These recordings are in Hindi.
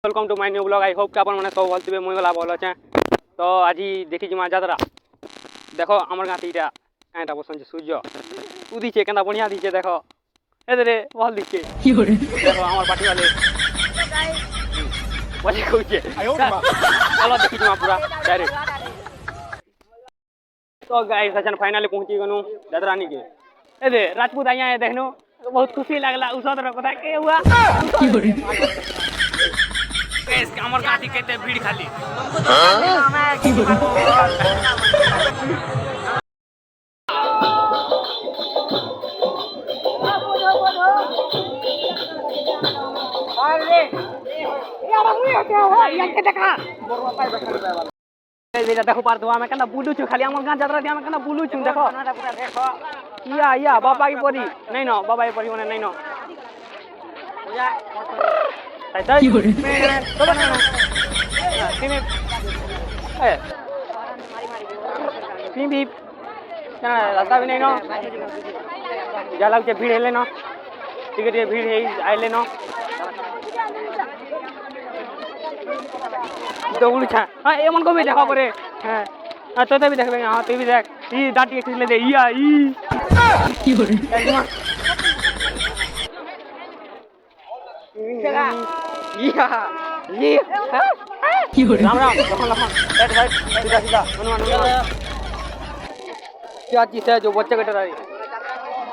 Welcome to my new blog. I hope कि अपन मैंने सब भलथिबे मुई गला भल अच्छे। तो आज देखी जिमा यात्रा देखो आमर गाँव इटा कहीं बसन सूर्य उदीचे के बढ़िया दीचे देखो ए भल दीचे देखो आमर पार्टी वाले बजे कहूचे चलो देखी जिमा पूरा डायरेक्ट। तो गाइस सचन फाइनली पहुंची गनु यात्रानी के ए राजपूत आइया है देखनो बहुत खुशी लगला उसद कथा के हुआ আমার গাড়ি কেটে ভিড় খালি देखो पार तो मैं कहना बुलू छु खाली আমার গাঁ যাত্রা দিয়ে আমি कहना बुलू छु देखो ইয়া ইয়া বাবা কি পরি নাই ন বাবা কি পরি মানে নাই ন তাই भी रास्ता भी नहीं नो जाला के भीड़ हेले नो टिकट के भीड़ है आइले नो तो उलछा हां एमन को भी देखा परे हां तो भी देखबे हां तू भी देख ई डाटी खींच ले दे इया ई की हो रे इया ये की हो रे राम राम लखन लखन बैठ बैठ सीधा सीधा हनुमान क्या चीज है जो बच्चे कट रही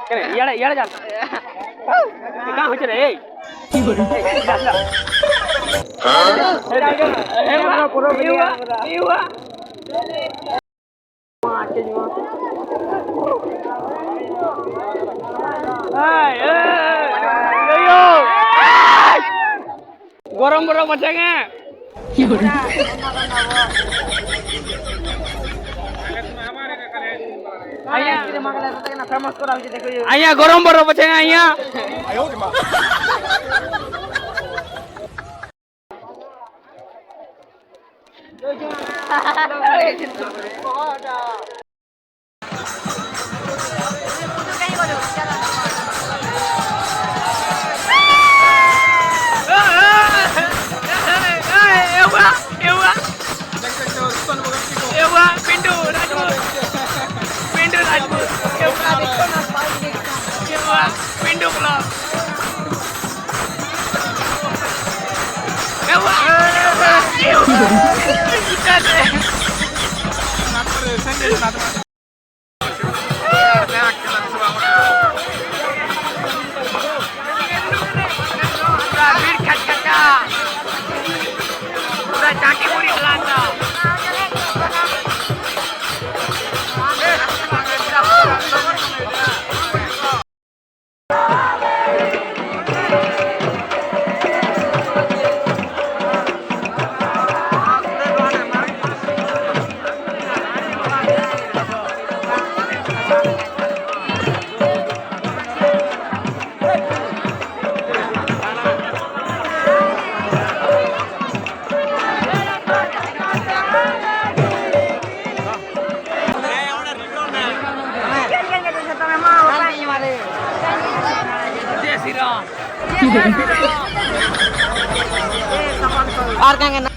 करे यार यार जा कहां हो रे की हो रे ए हमरा पूरा वीडियो ई हुआ आके जो ए यो गरम गरम बचेंगे आइया गरम बरो बचेंगे आइया पिंडू ब्लॉग और कहेंगे